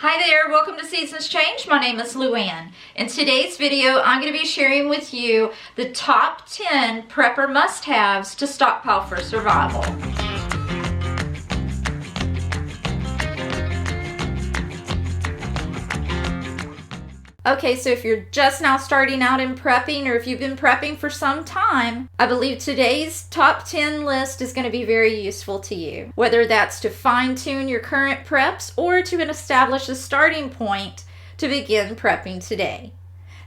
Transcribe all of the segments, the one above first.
Hi there, welcome to Seasons Change. My name is Luann. In today's video, I'm going to be sharing with you the top 10 prepper must-haves to stockpile for survival. Okay, so if you're just now starting out in prepping, or if you've been prepping for some time, I believe today's top 10 list is going to be very useful to you. Whether that's to fine-tune your current preps or to establish a starting point to begin prepping today.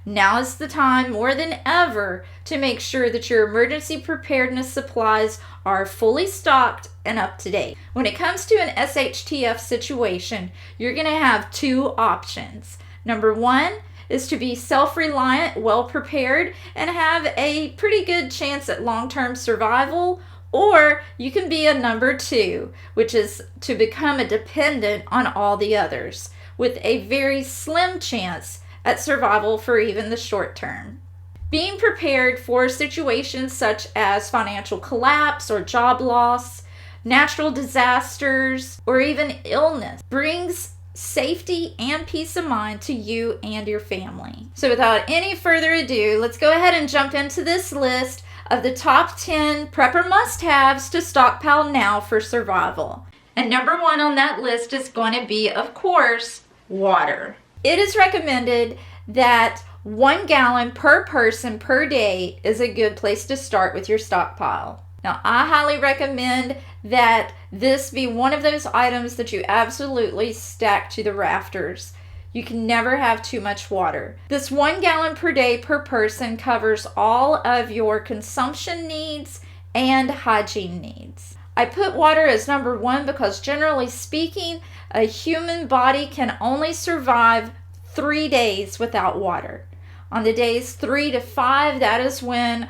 Now is the time more than ever to make sure that your emergency preparedness supplies are fully stocked and up to date. When it comes to an SHTF situation, you're going to have two options. Number one is to be self-reliant, well-prepared, and have a pretty good chance at long-term survival, or you can be a number two, which is to become a dependent on all the others, with a very slim chance at survival for even the short term. Being prepared for situations such as financial collapse or job loss, natural disasters, or even illness brings safety and peace of mind to you and your family. So without any further ado, let's go ahead and jump into this list of the top 10 prepper must-haves to stockpile now for survival. And number one on that list is going to be, of course, water. It is recommended that 1 gallon per person per day is a good place to start with your stockpile. Now, I highly recommend that this be one of those items that you absolutely stack to the rafters. You can never have too much water. This 1 gallon per day per person covers all of your consumption needs and hygiene needs. I put water as number one because generally speaking, a human body can only survive 3 days without water. On the days 3 to 5, that is when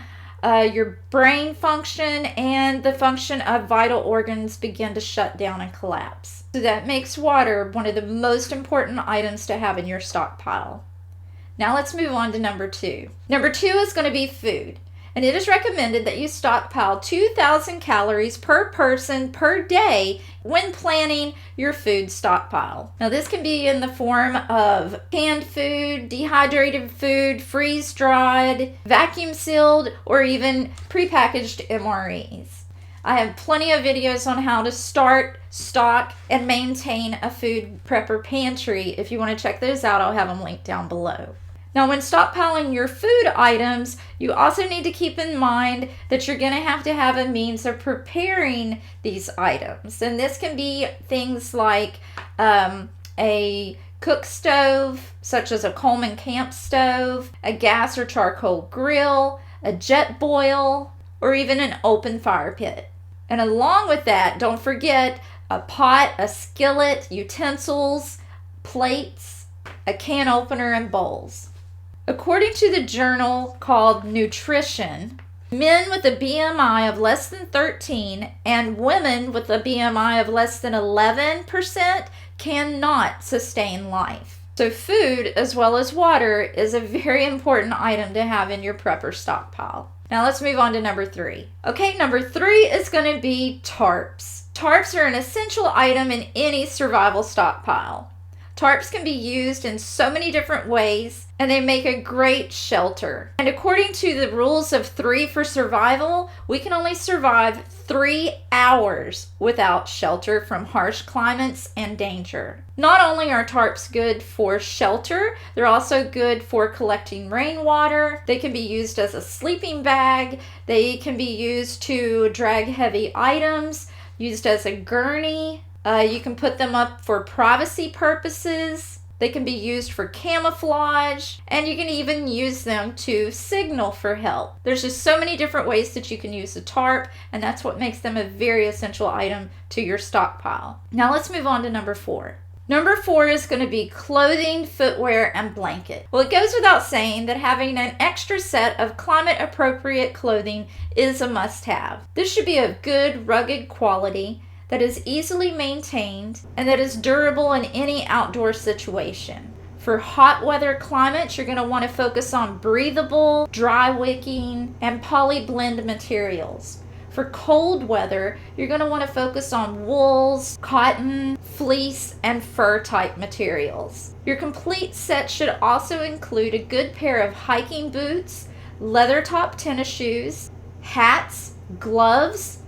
your brain function and the function of vital organs begin to shut down and collapse. So that makes water one of the most important items to have in your stockpile. Now let's move on to number two. Number two is going to be food. And it is recommended that you stockpile 2,000 calories per person per day when planning your food stockpile. Now this can be in the form of canned food, dehydrated food, freeze-dried, vacuum-sealed, or even prepackaged MREs. I have plenty of videos on how to start, stock, and maintain a food prepper pantry. If you want to check those out, I'll have them linked down below. Now, when stockpiling your food items, you also need to keep in mind that you're going to have a means of preparing these items. And this can be things like a cook stove, such as a Coleman camp stove, a gas or charcoal grill, a jet boil, or even an open fire pit. And along with that, don't forget a pot, a skillet, utensils, plates, a can opener, and bowls. According to the journal called Nutrition, men with a BMI of less than 13 and women with a BMI of less than 11% cannot sustain life. So food as well as water is a very important item to have in your prepper stockpile. Now let's move on to number three. Okay, number three is going to be tarps. Tarps are an essential item in any survival stockpile. Tarps can be used in so many different ways, and they make a great shelter. And according to the rules of 3 for survival, we can only survive 3 hours without shelter from harsh climates and danger. Not only are tarps good for shelter, they're also good for collecting rainwater. They can be used as a sleeping bag. They can be used to drag heavy items, used as a gurney. You can put them up for privacy purposes. They can be used for camouflage, and you can even use them to signal for help. There's just so many different ways that you can use a tarp, and that's what makes them a very essential item to your stockpile. Now let's move on to number four. Number four is going to be clothing, footwear, and blanket. Well, it goes without saying that having an extra set of climate-appropriate clothing is a must-have. This should be of good, rugged quality, that is easily maintained, and that is durable in any outdoor situation. For hot weather climates, you're going to want to focus on breathable, dry wicking, and poly blend materials. For cold weather, you're going to want to focus on wools, cotton, fleece, and fur type materials. Your complete set should also include a good pair of hiking boots, leather top tennis shoes, hats, gloves,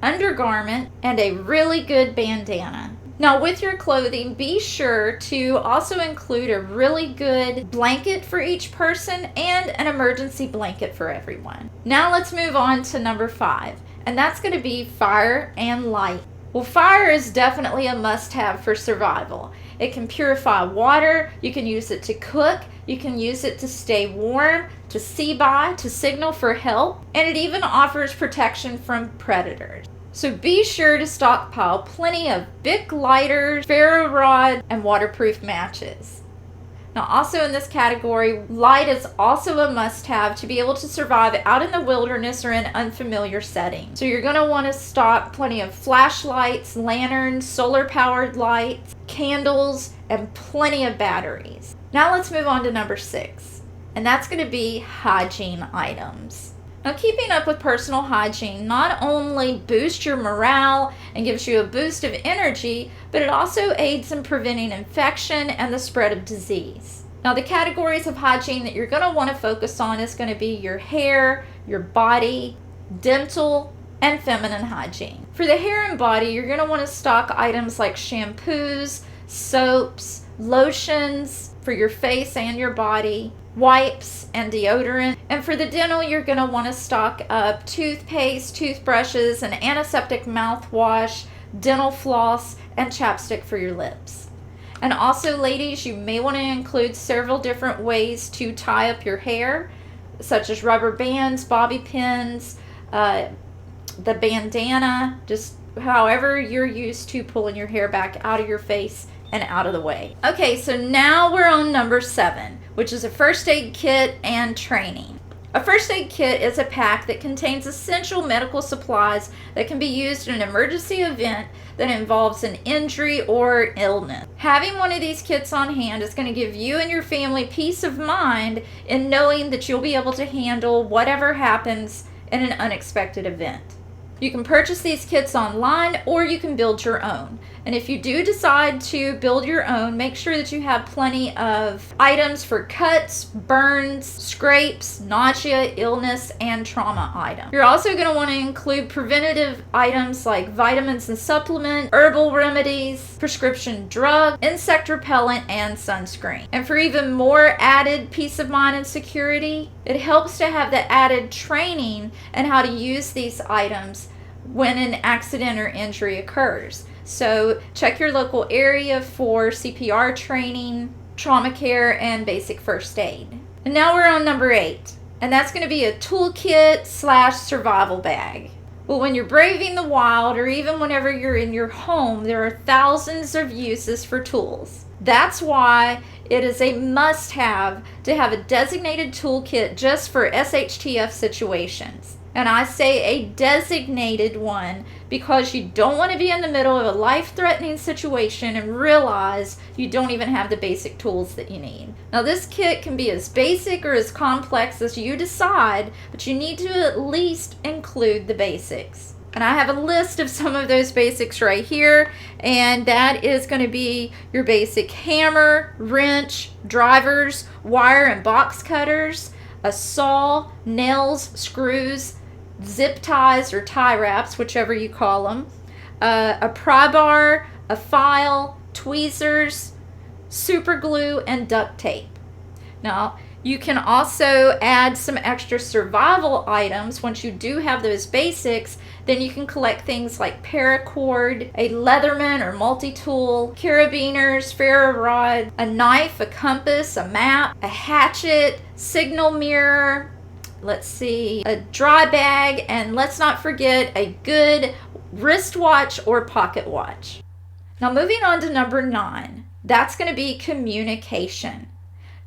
undergarment, and a really good bandana. Now with your clothing, be sure to also include a really good blanket for each person and an emergency blanket for everyone. Now let's move on to number 5, and that's going to be fire and light. Well, fire is definitely a must-have for survival. It can purify water, you can use it to cook, you can use it to stay warm, to see by, to signal for help, and it even offers protection from predators. So be sure to stockpile plenty of Bic lighters, ferro rod, and waterproof matches. Now also in this category, light is also a must-have to be able to survive out in the wilderness or in unfamiliar settings. So you're going to want to stock plenty of flashlights, lanterns, solar-powered lights, candles, and plenty of batteries. Now let's move on to number 6, and that's going to be hygiene items. Now, keeping up with personal hygiene not only boosts your morale and gives you a boost of energy, but it also aids in preventing infection and the spread of disease. Now, the categories of hygiene that you're going to want to focus on is going to be your hair, your body, dental, and feminine hygiene. For the hair and body, you're going to want to stock items like shampoos, soaps, lotions for your face and your body, wipes, and deodorant. And for the dental, you're going to want to stock up toothpaste, toothbrushes, an antiseptic mouthwash, dental floss, and chapstick for your lips. And also, ladies, you may want to include several different ways to tie up your hair, such as rubber bands, bobby pins, the bandana, just however you're used to pulling your hair back out of your face and out of the way. Okay, so now we're on number 7, which is a first aid kit and training. A first aid kit is a pack that contains essential medical supplies that can be used in an emergency event that involves an injury or illness. Having one of these kits on hand is going to give you and your family peace of mind in knowing that you'll be able to handle whatever happens in an unexpected event. You can purchase these kits online or you can build your own. And if you do decide to build your own, make sure that you have plenty of items for cuts, burns, scrapes, nausea, illness, and trauma items. You're also going to want to include preventative items like vitamins and supplements, herbal remedies, prescription drugs, insect repellent, and sunscreen. And for even more added peace of mind and security, it helps to have the added training and how to use these items when an accident or injury occurs. So check your local area for CPR training, trauma care, and basic first aid. And now we're on number 8, and that's going to be a toolkit / survival bag. Well, when you're braving the wild, or even whenever you're in your home, there are thousands of uses for tools. That's why it is a must-have to have a designated toolkit just for SHTF situations. And I say a designated one because you don't want to be in the middle of a life-threatening situation and realize you don't even have the basic tools that you need. Now, this kit can be as basic or as complex as you decide, but you need to at least include the basics. And I have a list of some of those basics right here, and that is going to be your basic hammer, wrench, drivers, wire and box cutters, a saw, nails, screws, zip ties or tie wraps, whichever you call them, a pry bar, a file, tweezers, super glue, and duct tape. Now, you can also add some extra survival items. Once you do have those basics, then you can collect things like paracord, a Leatherman or multi-tool, carabiners, ferro rod, a knife, a compass, a map, a hatchet, signal mirror, a dry bag, and let's not forget a good wristwatch or pocket watch. Now moving on to number 9, that's going to be communication.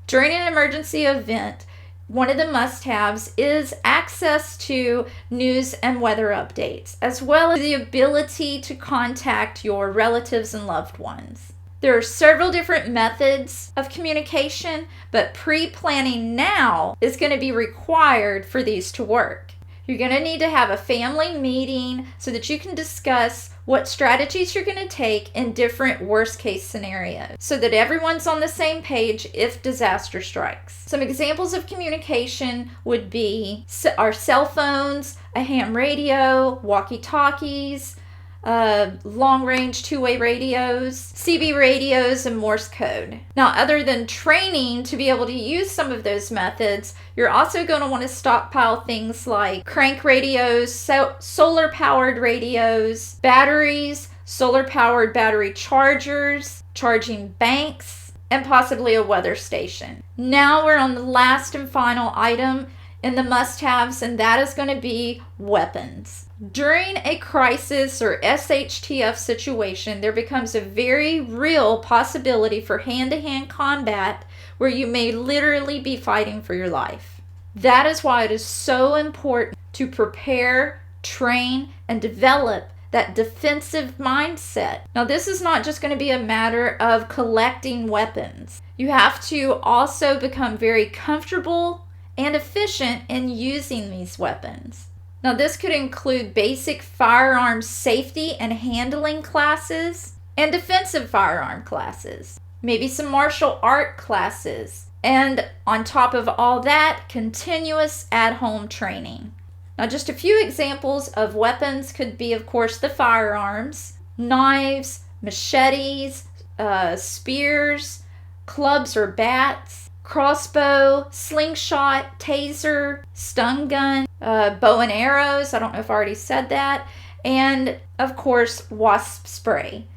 During an emergency event, one of the must-haves is access to news and weather updates, as well as the ability to contact your relatives and loved ones. There are several different methods of communication, but pre-planning now is going to be required for these to work. You're going to need to have a family meeting so that you can discuss what strategies you're going to take in different worst case scenarios so that everyone's on the same page if disaster strikes. Some examples of communication would be our cell phones, a ham radio, walkie-talkies, long-range two-way radios, CB radios, and Morse code. Now, other than training to be able to use some of those methods, you're also going to want to stockpile things like crank radios, solar-powered radios, batteries, solar-powered battery chargers, charging banks, and possibly a weather station. Now we're on the last and final item in the must-haves, and that is going to be weapons. During a crisis or SHTF situation, there becomes a very real possibility for hand-to-hand combat where you may literally be fighting for your life. That is why it is so important to prepare, train, and develop that defensive mindset. Now, this is not just going to be a matter of collecting weapons. You have to also become very comfortable and efficient in using these weapons. Now, this could include basic firearm safety and handling classes and defensive firearm classes, maybe some martial art classes, and on top of all that, continuous at-home training. Now, just a few examples of weapons could be, of course, the firearms, knives, machetes, spears, clubs or bats, crossbow, slingshot, taser, stun gun, bow and arrows, I don't know if I already said that, and of course wasp spray.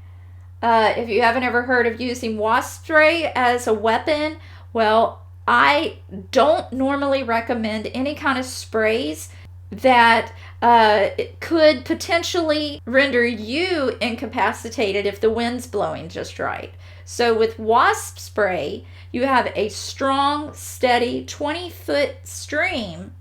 If you haven't ever heard of using wasp spray as a weapon, well, I don't normally recommend any kind of sprays that it could potentially render you incapacitated if the wind's blowing just right. So with wasp spray, you have a strong, steady 20-foot stream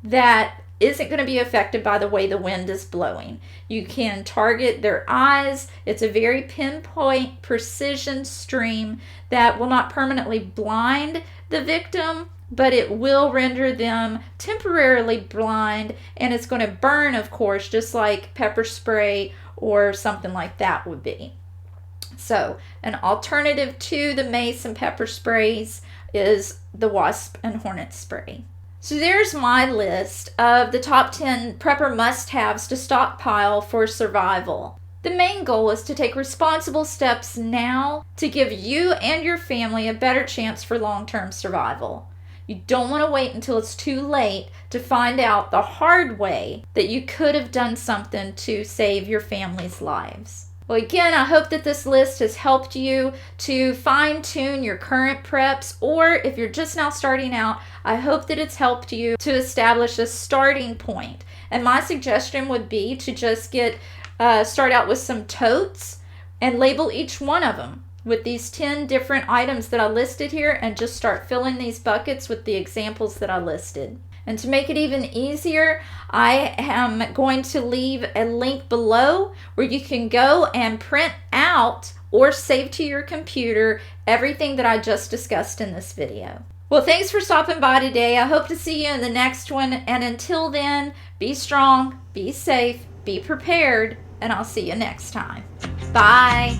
that isn't going to be affected by the way the wind is blowing. You can target their eyes. It's a very pinpoint precision stream that will not permanently blind the victim, but it will render them temporarily blind, and it's going to burn, of course, just like pepper spray or something like that would be. So an alternative to the mace and pepper sprays is the wasp and hornet spray. So there's my list of the top 10 prepper must-haves to stockpile for survival. The main goal is to take responsible steps now to give you and your family a better chance for long-term survival. You don't want to wait until it's too late to find out the hard way that you could have done something to save your family's lives. Well, again, I hope that this list has helped you to fine-tune your current preps, or if you're just now starting out, I hope that it's helped you to establish a starting point. And my suggestion would be to just start out with some totes and label each one of them with these 10 different items that I listed here, and just start filling these buckets with the examples that I listed. And to make it even easier, I am going to leave a link below where you can go and print out or save to your computer everything that I just discussed in this video. Well, thanks for stopping by today. I hope to see you in the next one. And until then, be strong, be safe, be prepared, and I'll see you next time. Bye.